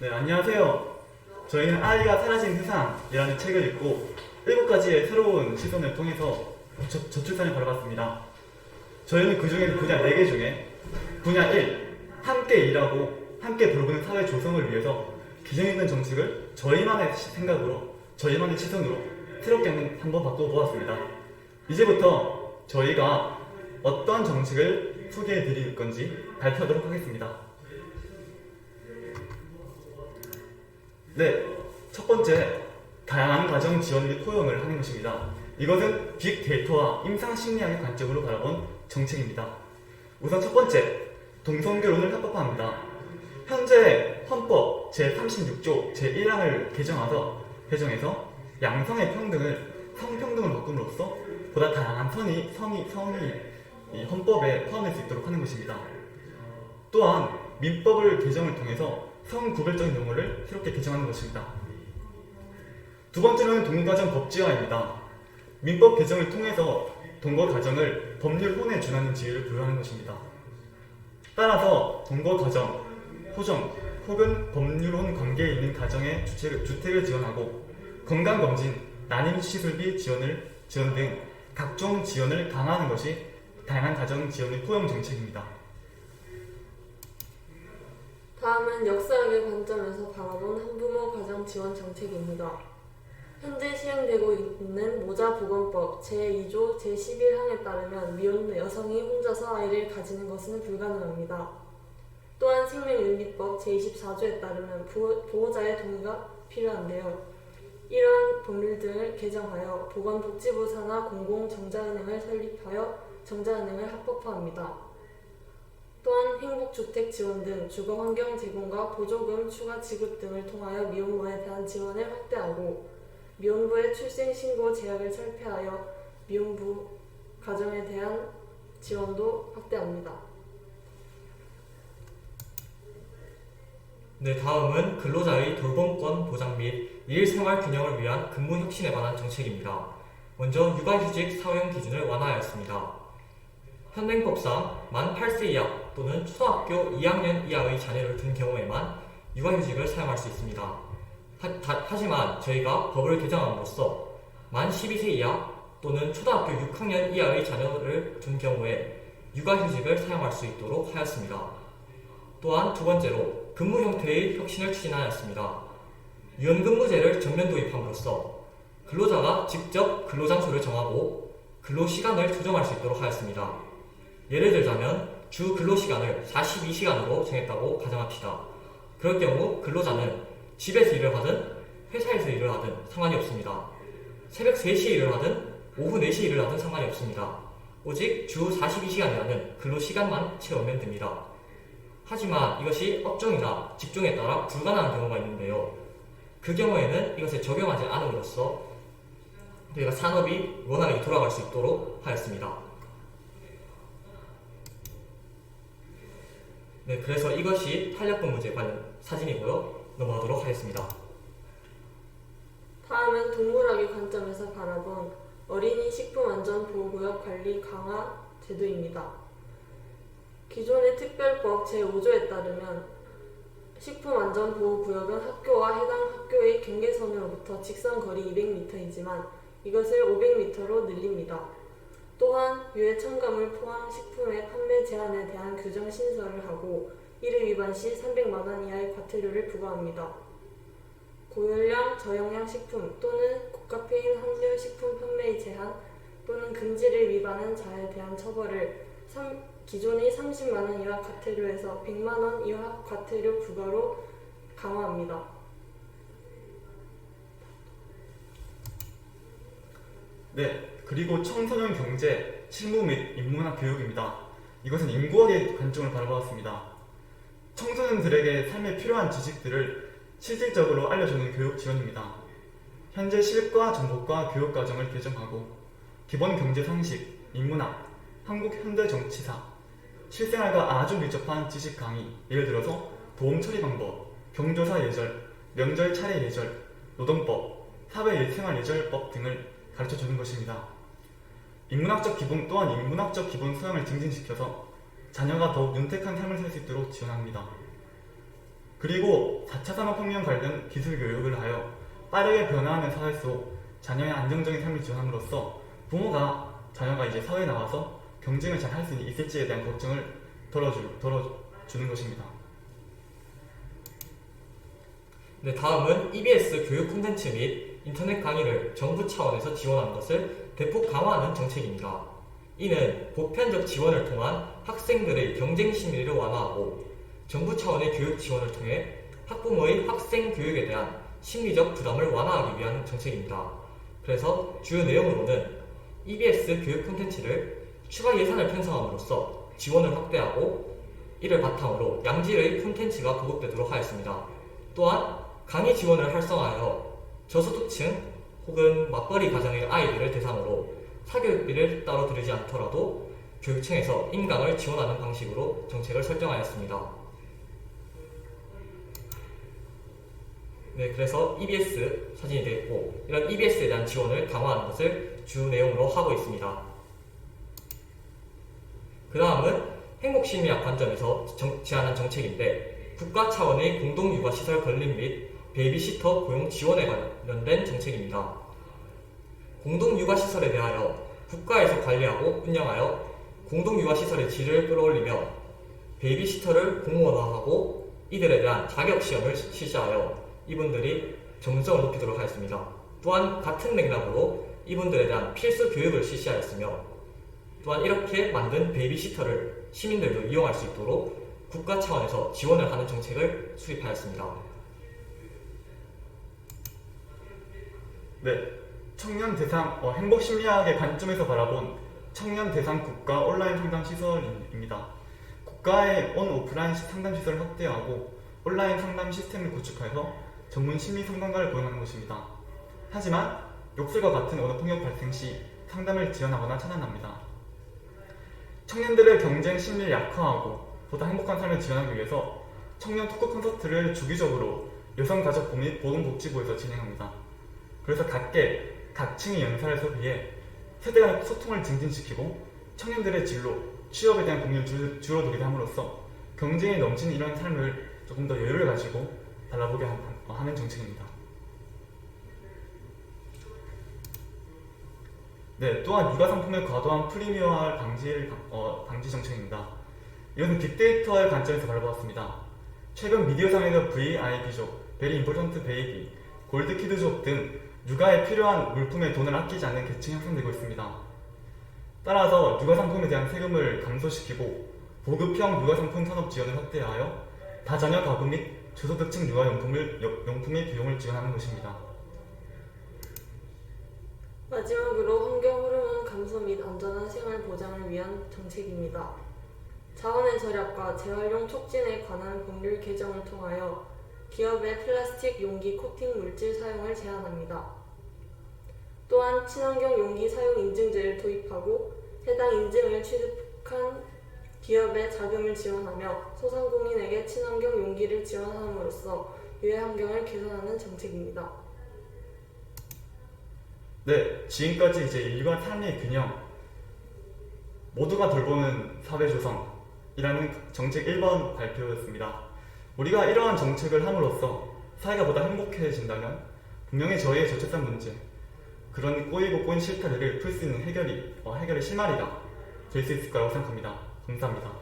네, 안녕하세요. 저희는 아이가 사라진 세상이라는 책을 읽고 7가지의 새로운 시선을 통해서 저출산을 바라봤습니다. 저희는 그 중에서 분야 4개 중에 분야 1, 함께 일하고 함께 돌보는 사회 조성을 위해서 기존에 있는 정책을 저희만의 생각으로, 저희만의 시선으로 새롭게 한번 바꿔보았습니다. 이제부터 저희가 어떤 정책을 소개해 드릴 건지 발표하도록 하겠습니다. 네, 첫 번째, 다양한 가정 지원 및 포용을 하는 것입니다. 이것은 빅데이터와 임상심리학의 관점으로 바라본 정책입니다. 우선 첫 번째, 동성결혼을 합법화합니다. 현재 헌법 제36조 제1항을 개정해서 양성의 평등을 성평등으로 바꿈으로써 보다 다양한 성이 이 헌법에 포함될 수 있도록 하는 것입니다. 또한 민법을 개정을 통해서 성구별적인 용어를 새롭게 개정하는 것입니다. 두 번째는 동거가정 법제화입니다. 민법 개정을 통해서 동거가정을 법률 혼에 준하는 지위를 부여하는 것입니다. 따라서 동거가정, 호정 혹은 법률혼 관계에 있는 가정의 주택을 지원하고 건강검진, 난임시술비 지원 등 각종 지원을 강화하는 것이 다양한 가정 지원의 포용 정책입니다. 다음은 역사학의 관점에서 바라본 한부모 가정 지원 정책입니다. 현재 시행되고 있는 모자보건법 제2조 제11항에 따르면 미혼 여성이 혼자서 아이를 가지는 것은 불가능합니다. 또한 생명윤리법 제24조에 따르면 보호자의 동의가 필요한데요. 이러한 법률 등을 개정하여 보건복지부 산하 공공정자은행을 설립하여 정자은행을 합법화합니다. 또한 행복주택 지원 등 주거환경 제공과 보조금 추가 지급 등을 통하여 미혼모에 대한 지원을 확대하고 미혼부의 출생신고 제약을 철폐하여 미혼부 가정에 대한 지원도 확대합니다. 네, 다음은 근로자의 돌봄권 보장 및 일생활 균형을 위한 근무 혁신에 관한 정책입니다. 먼저 육아휴직 사용 기준을 완화하였습니다. 현행법상 만 8세 이하 또는 초등학교 2학년 이하의 자녀를 둔 경우에만 육아휴직을 사용할 수 있습니다. 하지만 저희가 법을 개정함으로써 만 12세 이하 또는 초등학교 6학년 이하의 자녀를 둔 경우에 육아휴직을 사용할 수 있도록 하였습니다. 또한 두 번째로 근무 형태의 혁신을 추진하였습니다. 유연근무제를 전면 도입함으로써 근로자가 직접 근로장소를 정하고 근로시간을 조정할 수 있도록 하였습니다. 예를 들자면 주 근로시간을 42시간으로 정했다고 가정합시다. 그럴 경우 근로자는 집에서 일을 하든 회사에서 일을 하든 상관이 없습니다. 새벽 3시에 일을 하든 오후 4시에 일을 하든 상관이 없습니다. 오직 주 42시간이라는 근로시간만 채우면 됩니다. 하지만 이것이 업종이나 직종에 따라 불가능한 경우가 있는데요. 그 경우에는 이것을 적용하지 않음으로써 저희가 산업이 원활하게 돌아갈 수 있도록 하였습니다. 네, 그래서 이것이 탄력근무제 관련 사진이고요. 넘어가도록 하겠습니다. 다음은 동물학의 관점에서 바라본 어린이 식품안전보호구역 관리 강화 제도입니다. 기존의 특별법 제5조에 따르면 식품안전보호구역은 학교와 해당 학교의 경계선으로부터 직선거리 200m이지만 이것을 500m로 늘립니다. 또한 유해 첨가물 포함 식품의 판매 제한에 대한 규정 신설을 하고 이를 위반 시 300만원 이하의 과태료를 부과합니다. 고열량, 저영양 식품 또는 고카페인 함유 식품 판매의 제한 또는 금지를 위반한 자에 대한 처벌을 기존의 30만원 이하 과태료에서 100만원 이하 과태료 부과로 강화합니다. 네, 그리고 청소년 경제, 실무 및 인문학 교육입니다. 이것은 인구학의 관점을 바라보았습니다. 청소년들에게 삶에 필요한 지식들을 실질적으로 알려주는 교육 지원입니다. 현재 실과 정보과 교육과정을 개정하고 기본 경제 상식, 인문학, 한국 현대 정치사, 실생활과 아주 밀접한 지식 강의, 예를 들어서 보험 처리 방법, 경조사 예절, 명절 차례 예절, 노동법, 사회 생활 예절법 등을 가르쳐주는 것입니다. 인문학적 기본 소양을 증진시켜서 자녀가 더욱 윤택한 삶을 살 수 있도록 지원합니다. 그리고 4차 산업혁명 관련 기술 교육을 하여 빠르게 변화하는 사회 속 자녀의 안정적인 삶을 지원함으로써 부모가 자녀가 이제 사회에 나와서 경쟁을 잘 할 수 있을지에 대한 걱정을 덜어주는 것입니다. 네, 다음은 EBS 교육 콘텐츠 및 인터넷 강의를 정부 차원에서 지원하는 것을 대폭 강화하는 정책입니다. 이는 보편적 지원을 통한 학생들의 경쟁 심리를 완화하고 정부 차원의 교육 지원을 통해 학부모의 학생 교육에 대한 심리적 부담을 완화하기 위한 정책입니다. 그래서 주요 내용으로는 EBS 교육 콘텐츠를 추가 예산을 편성함으로써 지원을 확대하고 이를 바탕으로 양질의 콘텐츠가 보급되도록 하였습니다. 또한 강의 지원을 활성화하여 저소득층 혹은 맞벌이 가정의 아이들을 대상으로 사교육비를 따로 들이지 않더라도 교육청에서 인강을 지원하는 방식으로 정책을 설정하였습니다. 네, 그래서 EBS 사진이 되어 있고 이런 EBS에 대한 지원을 강화하는 것을 주 내용으로 하고 있습니다. 그 다음은 행복심리학 관점에서 제안한 정책인데 국가 차원의 공동육아시설 건립 및 베이비시터 고용 지원에 관련된 정책입니다. 공동육아시설에 대하여 국가에서 관리하고 운영하여 공동육아시설의 질을 끌어올리며 베이비시터를 공무원화하고 이들에 대한 자격시험을 실시하여 이분들이 전문성을 높이도록 하였습니다. 또한 같은 맥락으로 이분들에 대한 필수 교육을 실시하였으며 또한 이렇게 만든 베이비시터를 시민들도 이용할 수 있도록 국가 차원에서 지원을 하는 정책을 수립하였습니다. 네, 청년 대상 행복심리학의 관점에서 바라본 청년 대상 국가 온라인 상담 시설입니다. 국가의 오프라인 상담 시설을 확대하고 온라인 상담 시스템을 구축하여서 전문 심리 상담가를 고용하는 것입니다. 하지만 욕설과 같은 언어 폭력 발생 시 상담을 지원하거나 차단합니다. 청년들의 경쟁 심리를 약화하고 보다 행복한 삶을 지원하기 위해서 청년 토크 콘서트를 주기적으로 여성가족부 및 보건복지부에서 진행합니다. 그래서 각 층의 연사를 소비해 세대 간의 소통을 증진시키고 청년들의 진로, 취업에 대한 고민을 줄어들게 함으로써 경쟁에 넘치는 이런 삶을 조금 더 여유를 가지고 바라보게 하는 정책입니다. 네, 또한 육아 상품의 과도한 프리미어화 방지 정책입니다. 이것은 빅데이터의 관점에서 바라보았습니다. 최근 미디어상에서 VIP족, 베리 임포턴트 베이비, 골드키드족 등 육아에 필요한 물품에 돈을 아끼지 않는 계층이 형성되고 있습니다. 따라서 육아 상품에 대한 세금을 감소시키고 보급형 육아 상품 산업 지원을 확대하여 다자녀 가구 및 저소득층 육아 용품의 비용을 지원하는 것입니다. 마지막으로 환경 호르몬 감소 및 안전한 생활 보장을 위한 정책입니다. 자원의 절약과 재활용 촉진에 관한 법률 개정을 통하여 기업의 플라스틱 용기 코팅 물질 사용을 제한합니다. 또한 친환경 용기 사용 인증제를 도입하고 해당 인증을 취득한 기업의 자금을 지원하며 소상공인에게 친환경 용기를 지원함으로써 유해 환경을 개선하는 정책입니다. 네, 지금까지 이제 일과 삶의 균형, 모두가 돌보는 사회 조성이라는 정책 1번 발표였습니다. 우리가 이러한 정책을 함으로써 사회가 보다 행복해진다면 분명히 저희의 저출산 문제, 그런 꼬인 실타래를 풀 수 있는 해결의 실마리가 될 수 있을 거라고 생각합니다. 감사합니다.